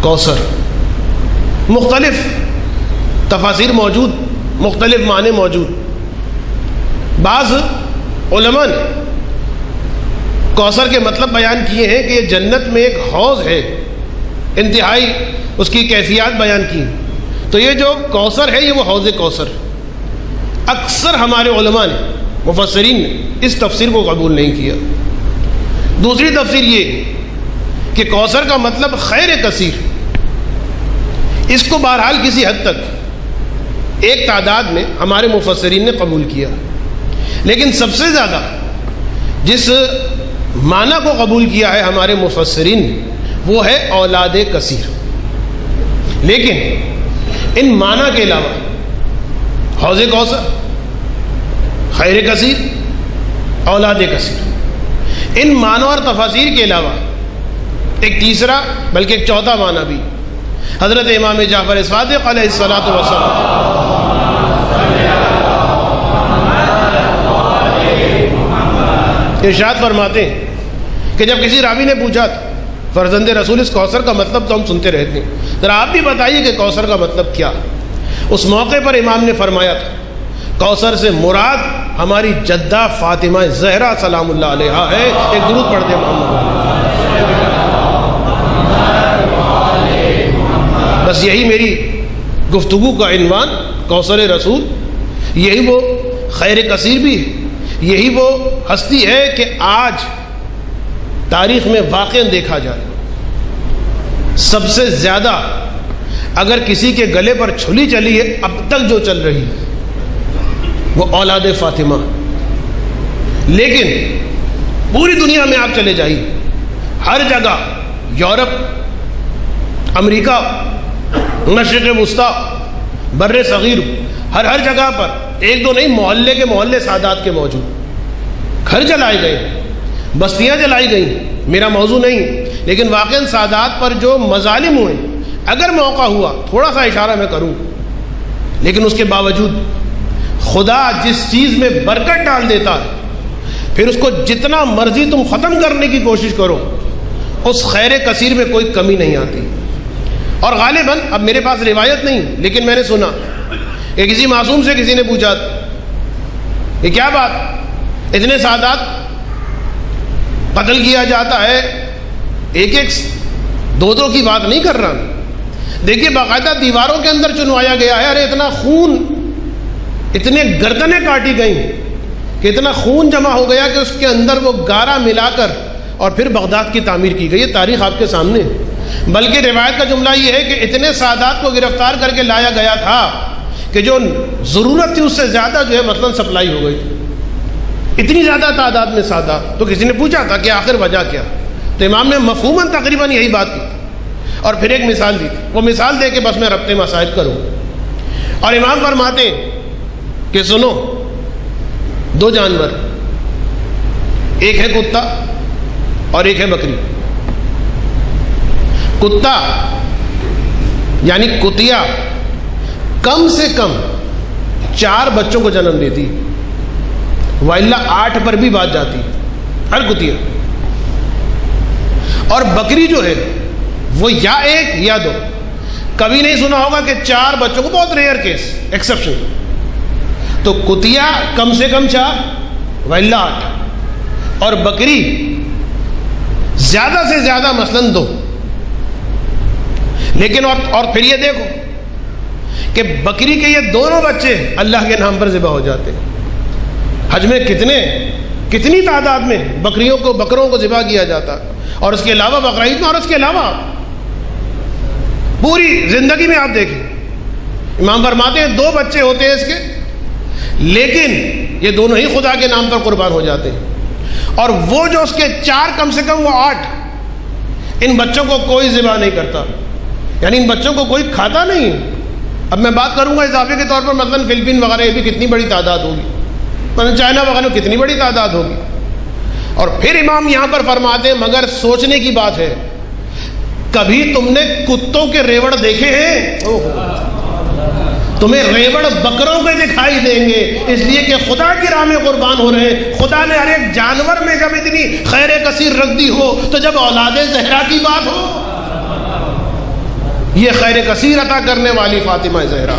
کوثر، مختلف تفاسیر موجود، مختلف معنی موجود. بعض علماء نے کوثر کے مطلب بیان کیے ہیں کہ یہ جنت میں ایک حوض ہے، انتہائی اس کی کیفیات بیان کی. تو یہ جو کوثر ہے یہ وہ حوض کوثر. اکثر ہمارے علماء نے، مفسرین نے اس تفسیر کو قبول نہیں کیا. دوسری تفسیر یہ کہ کوثر کا مطلب خیر کثیر. اس کو بہرحال کسی حد تک ایک تعداد میں ہمارے مفسرین نے قبول کیا، لیکن سب سے زیادہ جس معنی کو قبول کیا ہے ہمارے مفسرین نے وہ ہے اولاد کثیر. لیکن ان معنی کے علاوہ حوض کوثر، خیر کثیر، اولاد کثیر، ان معنی اور تفاسیر کے علاوہ ایک تیسرا بلکہ ایک چوتھا معنی بھی حضرت امام جعفر صادق علیہ الصلوۃ والسلام ارشاد فرماتے ہیں کہ جب کسی راوی نے پوچھا فرزند رسول اس کوثر کا مطلب تو ہم سنتے رہتے ہیں، ذرا آپ بھی بتائیے کہ کوثر کا مطلب کیا. اس موقع پر امام نے فرمایا تھا کوثر سے مراد ہماری جدہ فاطمہ زہرا سلام اللہ علیہا ہے. ایک درود پڑھتے ہیں محمد. بس یہی میری گفتگو کا عنوان، کوثر رسول. یہی وہ خیر کثیر بھی ہے، یہی وہ ہستی ہے کہ آج تاریخ میں واقعا دیکھا جائے سب سے زیادہ اگر کسی کے گلے پر چھلی چلی ہے اب تک جو چل رہی ہے وہ اولاد فاطمہ. لیکن پوری دنیا میں آپ چلے جائیے، ہر جگہ، یورپ، امریکہ، مشرق وسطیٰ، بر صغیر، ہر جگہ پر ایک دو نہیں، محلے کے محلے سادات کے موجود. گھر جلائے گئے، بستیاں جلائی گئیں، میرا موضوع نہیں، لیکن واقعاً سادات پر جو مظالم ہوئے، اگر موقع ہوا تھوڑا سا اشارہ میں کروں، لیکن اس کے باوجود خدا جس چیز میں برکت ڈال دیتا ہے پھر اس کو جتنا مرضی تم ختم کرنے کی کوشش کرو اس خیر کثیر میں کوئی کمی نہیں آتی. اور غالباً اب میرے پاس روایت نہیں لیکن میں نے سنا کہ کسی معصوم سے کسی نے پوچھا کہ کیا بات اتنے سادات قتل کیا جاتا ہے، ایک ایک دو دو کی بات نہیں کر رہا، دیکھیے باقاعدہ دیواروں کے اندر چنوایا گیا ہے. ارے اتنا خون، اتنے گردنیں کاٹی گئیں کہ اتنا خون جمع ہو گیا کہ اس کے اندر وہ گارا ملا کر اور پھر بغداد کی تعمیر کی گئی. یہ تاریخ آپ کے سامنے. بلکہ روایت کا جملہ یہ ہے کہ اتنے سادات کو گرفتار کر کے لایا گیا تھا کہ جو ضرورت تھی اس سے زیادہ جو ہے مثلاً سپلائی ہو گئی تھی. اتنی زیادہ تعداد میں سادات. تو کسی نے پوچھا تھا کہ آخر وجہ کیا، تو امام نے مفہوماً تقریباً یہی بات کی اور پھر ایک مثال دی تھی. وہ مثال دے کے بس میں ربط مسائل کروں. اور امام فرماتے ہیں کہ سنو، دو جانور، ایک ہے کتا اور ایک ہے بکری. کتا یعنی کتیا کم سے کم 4 بچوں کو جنم دیتی، وائلہ 8 پر بھی بات جاتی ہر کتیا. اور بکری جو ہے وہ یا 1 یا 2. کبھی نہیں سنا ہوگا کہ 4 بچوں کو، بہت ریئر کیس، ایکسیپشن. تو کتیا کم سے کم 4، وائلہ 8، اور بکری زیادہ سے زیادہ مثلاً 2. لیکن اور پھر یہ دیکھو کہ بکری کے یہ دونوں بچے اللہ کے نام پر ذبح ہو جاتے ہیں. حج میں کتنی تعداد میں بکروں کو ذبح کیا جاتا، اور اس کے علاوہ بقرعید میں، اور اس کے علاوہ پوری زندگی میں آپ دیکھیں. امام فرماتے ہیں 2 بچے ہوتے ہیں اس کے، لیکن یہ دونوں ہی خدا کے نام پر قربان ہو جاتے ہیں. اور وہ جو اس کے 4 کم سے کم وہ 8، ان بچوں کو کوئی ذبح نہیں کرتا، یعنی ان بچوں کو کوئی کھاتا نہیں. اب میں بات کروں گا اضافے کے طور پر مثلاً فلپین وغیرہ، یہ بھی کتنی بڑی تعداد ہوگی، مثلاً چائنا وغیرہ کتنی بڑی تعداد ہوگی. اور پھر امام یہاں پر فرماتے ہیں مگر سوچنے کی بات ہے، کبھی تم نے کتوں کے ریوڑ دیکھے ہیں؟ تمہیں ریوڑ بکروں پہ دکھائی دیں گے، اس لیے کہ خدا کی راہ میں قربان ہو رہے ہیں. خدا نے ہر ایک جانور میں جب اتنی خیر کثیر رکھ دی ہو تو جب اولاد زہرا کی بات ہو یہ خیر کثیر عطا کرنے والی فاطمہ زہرا.